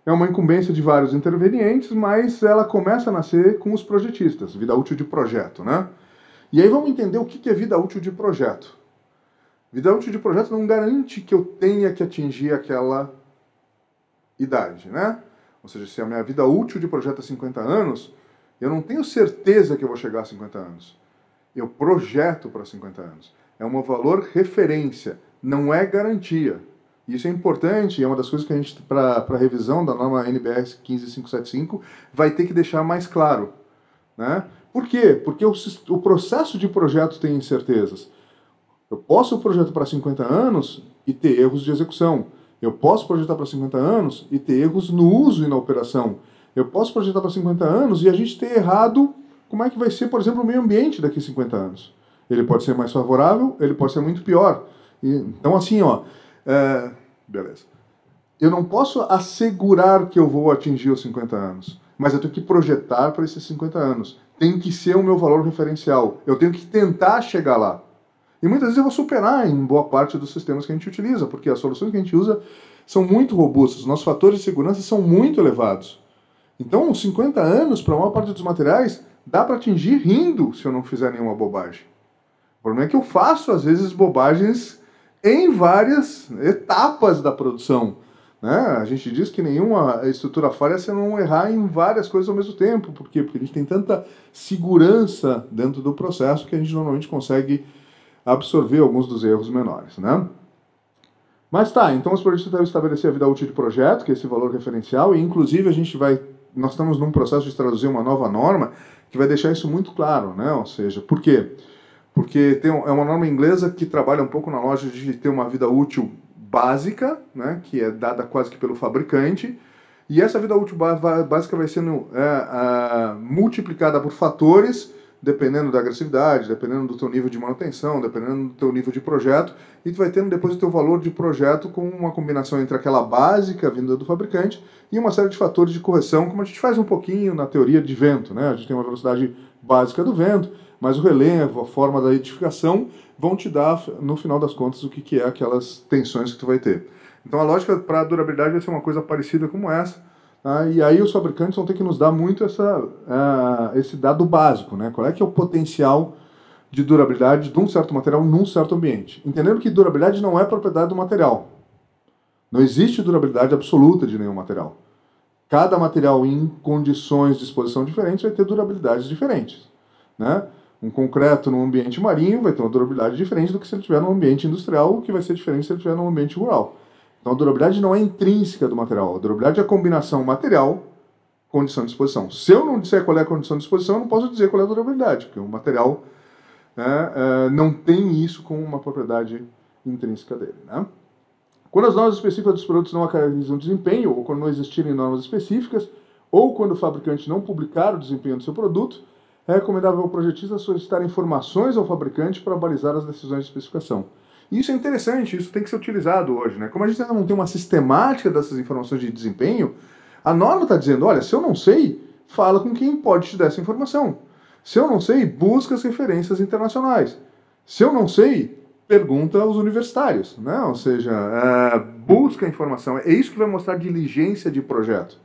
é uma incumbência de vários intervenientes, mas ela começa a nascer com os projetistas, vida útil de projeto, né? E aí vamos entender o que é vida útil de projeto. Vida útil de projeto não garante que eu tenha que atingir aquela idade, né? Ou seja, se a minha vida útil de projeto é 50 anos, eu não tenho certeza que eu vou chegar a 50 anos. Eu projeto para 50 anos. É um valor referência, não é garantia. Isso é importante, é uma das coisas que a gente, para a revisão da norma NBR 15575, vai ter que deixar mais claro, né? Por quê? Porque o processo de projeto tem incertezas. Eu posso projetar para 50 anos e ter erros de execução. Eu posso projetar para 50 anos e ter erros no uso e na operação. Eu posso projetar para 50 anos e a gente ter errado como é que vai ser, por exemplo, o meio ambiente daqui a 50 anos. Ele pode ser mais favorável, ele pode ser muito pior. Então, assim, beleza. Eu não posso assegurar que eu vou atingir os 50 anos, mas eu tenho que projetar para esses 50 anos. Tem que ser o meu valor referencial. Eu tenho que tentar chegar lá. E muitas vezes eu vou superar em boa parte dos sistemas que a gente utiliza, porque as soluções que a gente usa são muito robustas, nossos fatores de segurança são muito elevados. Então, os 50 anos, para a maior parte dos materiais, dá para atingir rindo se eu não fizer nenhuma bobagem. O problema é que eu faço, às vezes, bobagens em várias etapas da produção. Né? A gente diz que nenhuma estrutura falha se não errar em várias coisas ao mesmo tempo. Por quê? Porque a gente tem tanta segurança dentro do processo que a gente normalmente consegue absorver alguns dos erros menores. Né? Mas tá, então os projetos devem estabelecer a vida útil de projeto, que é esse valor referencial, e inclusive nós estamos num processo de traduzir uma nova norma que vai deixar isso muito claro. Né? Ou seja, por quê? Porque é uma norma inglesa que trabalha um pouco na lógica de ter uma vida útil básica, né, que é dada quase que pelo fabricante, e essa vida útil básica vai sendo multiplicada por fatores, dependendo da agressividade, dependendo do teu nível de manutenção, dependendo do teu nível de projeto, e tu vai tendo depois o teu valor de projeto com uma combinação entre aquela básica vinda do fabricante e uma série de fatores de correção, como a gente faz um pouquinho na teoria de vento. Né? A gente tem uma velocidade básica do vento, mas o relevo, a forma da edificação, vão te dar, no final das contas, o que é aquelas tensões que tu vai ter. Então a lógica para a durabilidade vai ser uma coisa parecida como essa, tá? E aí os fabricantes vão ter que nos dar muito esse dado básico, né? Qual é que é o potencial de durabilidade de um certo material num certo ambiente. Entendendo que durabilidade não é propriedade do material. Não existe durabilidade absoluta de nenhum material. Cada material em condições de exposição diferentes vai ter durabilidades diferentes, né? Um concreto num ambiente marinho vai ter uma durabilidade diferente do que se ele estiver num ambiente industrial, que vai ser diferente se ele estiver num ambiente rural. Então a durabilidade não é intrínseca do material. A durabilidade é a combinação material-condição de exposição. Se eu não disser qual é a condição de exposição, eu não posso dizer qual é a durabilidade, porque o material não tem isso como uma propriedade intrínseca dele. Né? Quando as normas específicas dos produtos não caracterizam desempenho, ou quando não existirem normas específicas, ou quando o fabricante não publicar o desempenho do seu produto, é recomendável ao projetista solicitar informações ao fabricante para balizar as decisões de especificação. Isso é interessante, isso tem que ser utilizado hoje. Né? Como a gente ainda não tem uma sistemática dessas informações de desempenho, a norma está dizendo, olha, se eu não sei, fala com quem pode te dar essa informação. Se eu não sei, busca as referências internacionais. Se eu não sei, pergunta aos universitários. Né? Ou seja, busca a informação. É isso que vai mostrar diligência de projeto.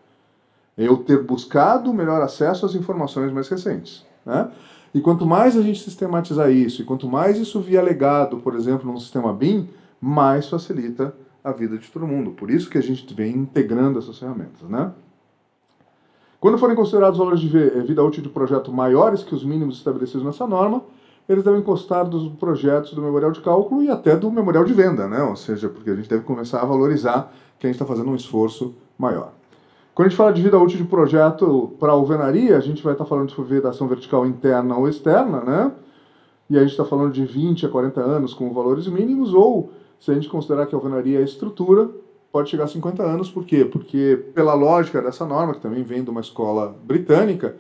Eu ter buscado o melhor acesso às informações mais recentes. Né? E quanto mais a gente sistematizar isso, e quanto mais isso vier legado, por exemplo, num sistema BIM, mais facilita a vida de todo mundo. Por isso que a gente vem integrando essas ferramentas. Né? Quando forem considerados valores de vida útil de projeto maiores que os mínimos estabelecidos nessa norma, eles devem constar dos projetos do memorial de cálculo e até do memorial de venda. Né? Ou seja, porque a gente deve começar a valorizar que a gente está fazendo um esforço maior. Quando a gente fala de vida útil de projeto para alvenaria, a gente vai estar falando de vedação vertical interna ou externa, né? E a gente está falando de 20 a 40 anos com valores mínimos, ou, se a gente considerar que a alvenaria é estrutura, pode chegar a 50 anos. Por quê? Porque, pela lógica dessa norma, que também vem de uma escola britânica,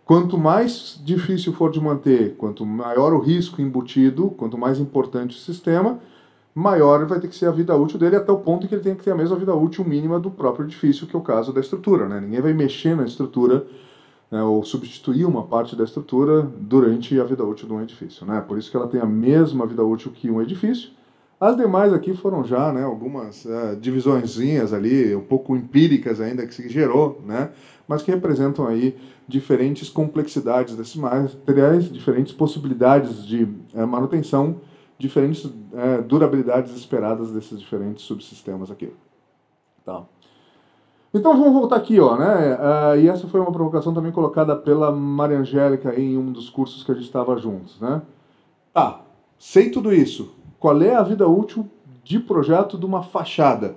quanto mais difícil for de manter, quanto maior o risco embutido, quanto mais importante o sistema, maior vai ter que ser a vida útil dele, até o ponto que ele tem que ter a mesma vida útil mínima do próprio edifício, que é o caso da estrutura. Né? Ninguém vai mexer na estrutura, né, ou substituir uma parte da estrutura durante a vida útil de um edifício. Né? Por isso que ela tem a mesma vida útil que um edifício. As demais aqui foram já, né, algumas divisõezinhas ali, um pouco empíricas ainda, que se gerou, né, mas que representam aí diferentes complexidades desses materiais, diferentes possibilidades de manutenção, diferentes durabilidades esperadas desses diferentes subsistemas aqui. Tá. Então vamos voltar aqui, ó, né? E essa foi uma provocação também colocada pela Maria Angélica em um dos cursos que a gente estava juntos, né? Tá, sei tudo isso. Qual é a vida útil de projeto de uma fachada?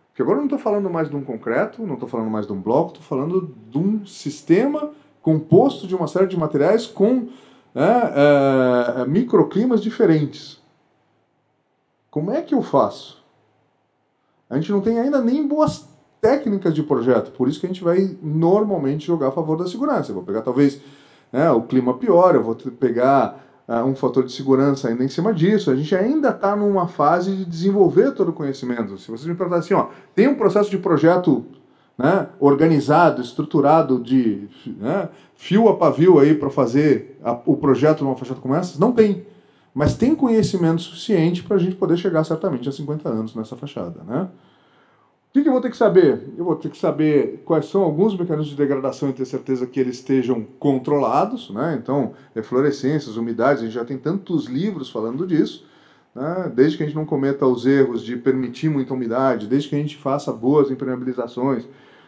Porque agora eu não estou falando mais de um concreto, não estou falando mais de um bloco, estou falando de um sistema composto de uma série de materiais com microclimas diferentes. Como é que eu faço? A gente não tem ainda nem boas técnicas de projeto, por isso que a gente vai normalmente jogar a favor da segurança. Eu vou pegar talvez o clima pior, eu vou pegar um fator de segurança ainda em cima disso. A gente ainda está numa fase de desenvolver todo o conhecimento. Se vocês me perguntarem assim, ó, tem um processo de projeto, né, organizado, estruturado, de fio a pavio aí para fazer o projeto numa fachada como essa? Não tem. Mas tem conhecimento suficiente para a gente poder chegar certamente a 50 anos nessa fachada, né? O que eu vou ter que saber? Eu vou ter que saber quais são alguns mecanismos de degradação e ter certeza que eles estejam controlados, né? Então, eflorescências, umidades, a gente já tem tantos livros falando disso, né? Desde que a gente não cometa os erros de permitir muita umidade, desde que a gente faça boas impermeabilizações,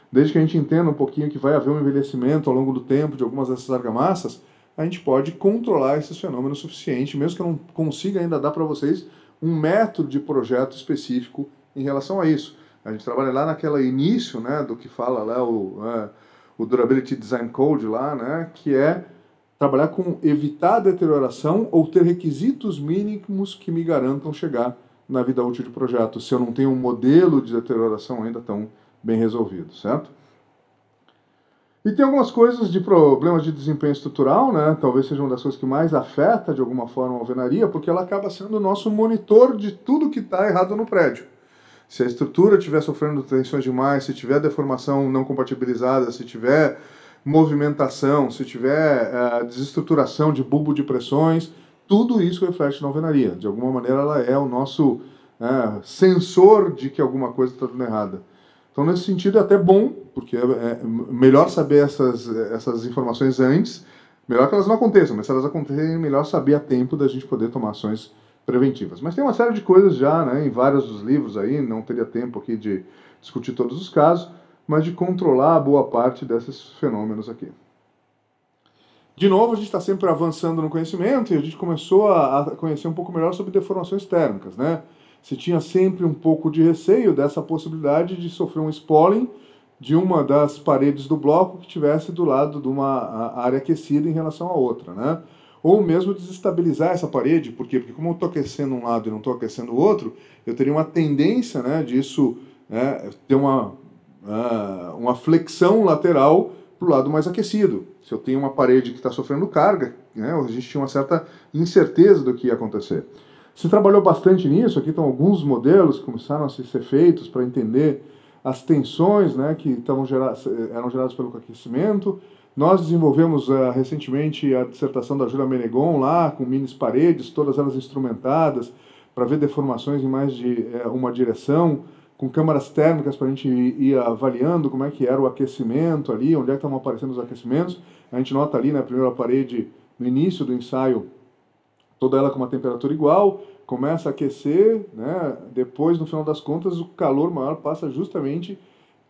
desde que a gente entenda um pouquinho que vai haver um envelhecimento ao longo do tempo de algumas dessas argamassas, a gente pode controlar esses fenômenos o suficiente, mesmo que eu não consiga ainda dar para vocês um método de projeto específico em relação a isso. A gente trabalha lá naquele início, né, do que fala lá o Durability Design Code lá, né, que é trabalhar com evitar a deterioração ou ter requisitos mínimos que me garantam chegar na vida útil de projeto, se eu não tenho um modelo de deterioração ainda tão bem resolvido, certo? E tem algumas coisas de problemas de desempenho estrutural, né, talvez seja uma das coisas que mais afeta de alguma forma a alvenaria, porque ela acaba sendo o nosso monitor de tudo que está errado no prédio. Se a estrutura estiver sofrendo tensões demais, se tiver deformação não compatibilizada, se tiver movimentação, se tiver desestruturação de bulbo de pressões, tudo isso reflete na alvenaria. De alguma maneira ela é o nosso sensor de que alguma coisa está dando errada. Então nesse sentido é até bom, porque é melhor saber essas informações antes, melhor que elas não aconteçam, mas se elas acontecerem é melhor saber a tempo da gente poder tomar ações preventivas. Mas tem uma série de coisas já, né, em vários dos livros aí, não teria tempo aqui de discutir todos os casos, mas de controlar boa parte desses fenômenos aqui. De novo, a gente está sempre avançando no conhecimento e a gente começou a conhecer um pouco melhor sobre deformações térmicas, né? Se tinha sempre um pouco de receio dessa possibilidade de sofrer um spalling de uma das paredes do bloco que estivesse do lado de uma área aquecida em relação à outra, né? Ou mesmo desestabilizar essa parede, por quê? Porque como eu estou aquecendo um lado e não estou aquecendo o outro, eu teria uma tendência, né, disso ter uma flexão lateral para o lado mais aquecido. Se eu tenho uma parede que está sofrendo carga, né, a gente tinha uma certa incerteza do que ia acontecer. Se trabalhou bastante nisso, aqui estão alguns modelos que começaram a ser feitos para entender as tensões, né, que eram geradas pelo aquecimento. Nós desenvolvemos recentemente a dissertação da Júlia Menegon lá, com minis paredes, todas elas instrumentadas, para ver deformações em mais de uma direção, com câmaras térmicas para a gente ir avaliando como é que era o aquecimento ali, onde é que estavam aparecendo os aquecimentos. A gente nota ali na primeira parede, no início do ensaio, toda ela com uma temperatura igual, começa a aquecer, né? Depois, no final das contas, o calor maior passa justamente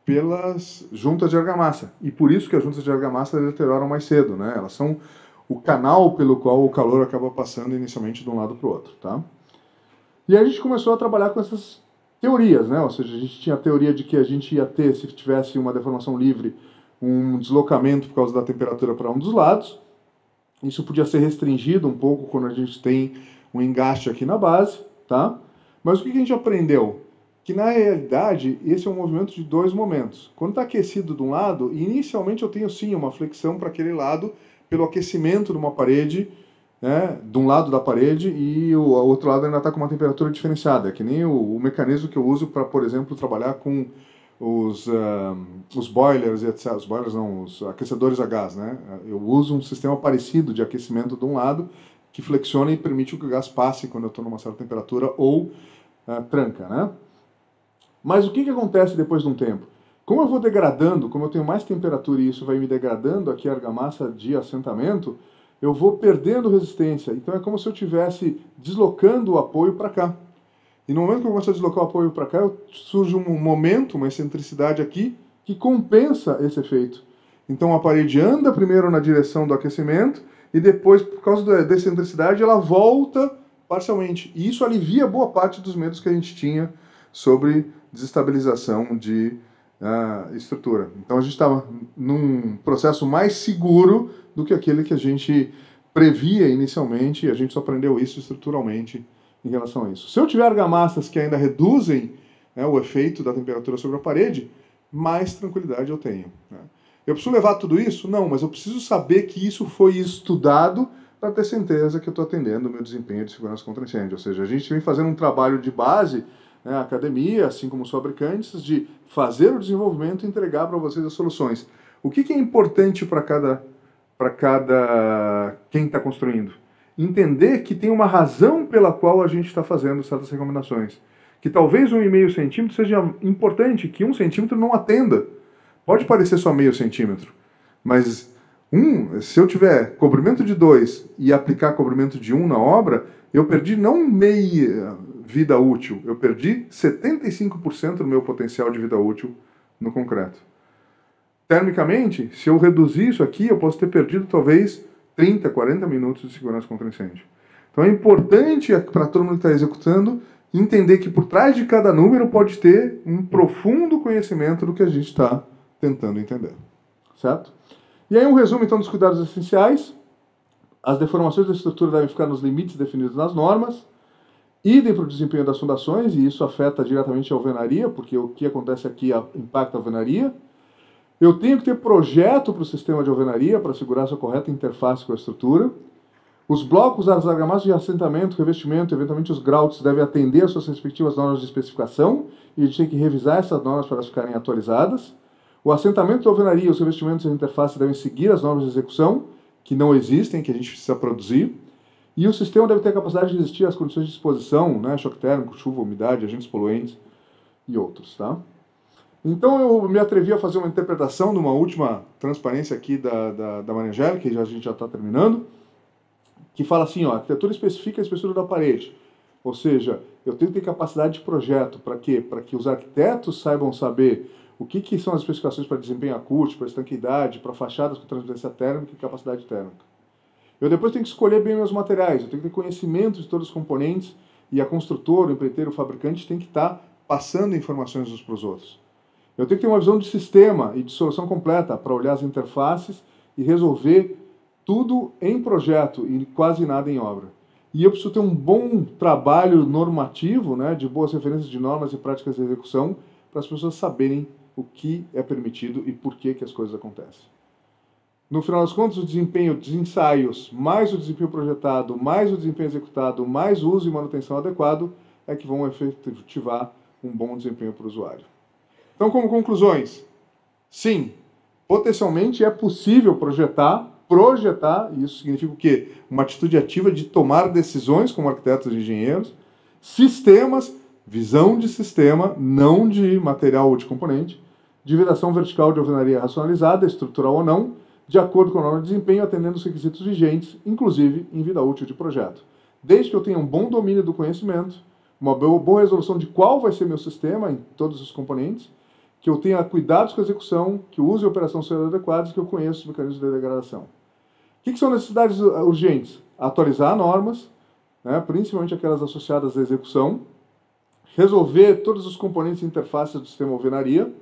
pelas juntas de argamassa. E por isso que as juntas de argamassa deterioram mais cedo, né? Elas são o canal pelo qual o calor acaba passando inicialmente de um lado para o outro, tá? E aí a gente começou a trabalhar com essas teorias, né? Ou seja, a gente tinha a teoria de que a gente ia ter, se tivesse uma deformação livre, um deslocamento por causa da temperatura para um dos lados. Isso podia ser restringido um pouco quando a gente tem um engaste aqui na base, tá? Mas o que a gente aprendeu? Que na realidade esse é um movimento de dois momentos. Quando está aquecido de um lado, inicialmente eu tenho sim uma flexão para aquele lado pelo aquecimento de uma parede, né, de um lado da parede, e o outro lado ainda está com uma temperatura diferenciada. É que nem o mecanismo que eu uso para, por exemplo, trabalhar com os boilers, etc. Os boilers não, os aquecedores a gás, né? Eu uso um sistema parecido de aquecimento de um lado que flexiona e permite que o gás passe quando eu estou numa certa temperatura ou tranca, né? Mas o que acontece depois de um tempo? Como eu vou degradando, como eu tenho mais temperatura e isso vai me degradando aqui a argamassa de assentamento, eu vou perdendo resistência. Então é como se eu estivesse deslocando o apoio para cá. E no momento que eu começo a deslocar o apoio para cá, surge um momento, uma excentricidade aqui, que compensa esse efeito. Então a parede anda primeiro na direção do aquecimento e depois, por causa da excentricidade, ela volta parcialmente. E isso alivia boa parte dos medos que a gente tinha sobre desestabilização de estrutura. Então a gente estava num processo mais seguro do que aquele que a gente previa inicialmente, e a gente só aprendeu isso estruturalmente em relação a isso. Se eu tiver argamassas que ainda reduzem né, o efeito da temperatura sobre a parede, mais tranquilidade eu tenho. Né? Eu preciso levar tudo isso? Não, mas eu preciso saber que isso foi estudado para ter certeza que eu estou atendendo o meu desempenho de segurança contra incêndio. Ou seja, a gente vem fazendo um trabalho de base, né, a academia, assim como os fabricantes, de fazer o desenvolvimento e entregar para vocês as soluções. O que é importante para cada quem está construindo? Entender que tem uma razão pela qual a gente está fazendo certas recomendações. Que talvez 1,5 centímetro seja importante, que 1 centímetro não atenda. Pode parecer só meio centímetro, mas se eu tiver cobrimento de 2 e aplicar cobrimento de 1 na obra, eu perdi não meia vida útil, eu perdi 75% do meu potencial de vida útil no concreto. Termicamente, se eu reduzir isso aqui, eu posso ter perdido talvez 30, 40 minutos de segurança contra incêndio. Então é importante para todo mundo que está executando entender que por trás de cada número pode ter um profundo conhecimento do que a gente está tentando entender. Certo? E aí um resumo então dos cuidados essenciais. As deformações da estrutura devem ficar nos limites definidos nas normas. Idem para o desempenho das fundações, e isso afeta diretamente a alvenaria, porque o que acontece aqui impacta a alvenaria. Eu tenho que ter projeto para o sistema de alvenaria para assegurar a sua correta interface com a estrutura. Os blocos, as argamassas de assentamento, revestimento, eventualmente os grouts, devem atender às suas respectivas normas de especificação e a gente tem que revisar essas normas para elas ficarem atualizadas. O assentamento da alvenaria, os revestimentos e a interface devem seguir as normas de execução, que não existem, que a gente precisa produzir. E o sistema deve ter a capacidade de resistir às condições de exposição, né, choque térmico, chuva, umidade, agentes poluentes e outros. Tá? Então eu me atrevi a fazer uma interpretação de uma última transparência aqui da Maria Angélica, que a gente já está terminando, que fala assim, ó, a arquitetura especifica a espessura da parede. Ou seja, eu tenho que ter capacidade de projeto. Para quê? Para que os arquitetos saibam saber o que são as especificações para desempenho acústico, para estanqueidade, para fachadas com transmitência térmica e capacidade térmica. Eu depois tenho que escolher bem meus materiais, eu tenho que ter conhecimento de todos os componentes e a construtora, o empreiteiro, o fabricante tem que estar passando informações uns para os outros. Eu tenho que ter uma visão de sistema e de solução completa para olhar as interfaces e resolver tudo em projeto e quase nada em obra. E eu preciso ter um bom trabalho normativo, né, de boas referências de normas e práticas de execução para as pessoas saberem o que é permitido e por que as coisas acontecem. No final das contas, o desempenho dos ensaios, mais o desempenho projetado, mais o desempenho executado, mais o uso e manutenção adequado, é que vão efetivar um bom desempenho para o usuário. Então, como conclusões, sim, potencialmente é possível projetar, e isso significa o quê? Uma atitude ativa de tomar decisões como arquitetos e engenheiros, sistemas, visão de sistema, não de material ou de componente, de vedação vertical de alvenaria racionalizada, estrutural ou não, de acordo com a norma de desempenho, atendendo os requisitos vigentes, inclusive em vida útil de projeto. Desde que eu tenha um bom domínio do conhecimento, uma boa resolução de qual vai ser meu sistema em todos os componentes, que eu tenha cuidados com a execução, que o uso e a operação sejam adequados, que eu conheça os mecanismos de degradação. O que são necessidades urgentes? Atualizar normas, né, principalmente aquelas associadas à execução, resolver todos os componentes e interfaces do sistema alvenaria,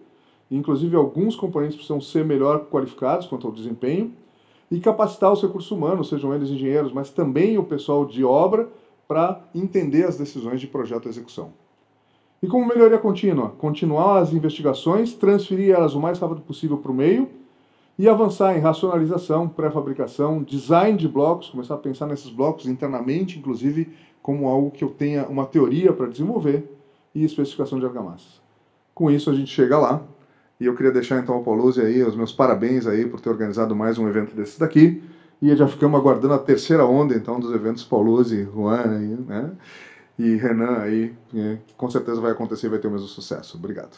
inclusive alguns componentes precisam ser melhor qualificados quanto ao desempenho, e capacitar os recursos humanos, sejam eles engenheiros, mas também o pessoal de obra, para entender as decisões de projeto e execução. E como melhoria contínua? Continuar as investigações, transferir elas o mais rápido possível para o meio, e avançar em racionalização, pré-fabricação, design de blocos, começar a pensar nesses blocos internamente, inclusive, como algo que eu tenha uma teoria para desenvolver, e especificação de argamassas. Com isso a gente chega lá, e eu queria deixar então ao Paulose aí os meus parabéns aí por ter organizado mais um evento desses daqui, e já ficamos aguardando a terceira onda então dos eventos Paulose, Juan aí, né? E Renan aí, que com certeza vai acontecer e vai ter o mesmo sucesso. Obrigado.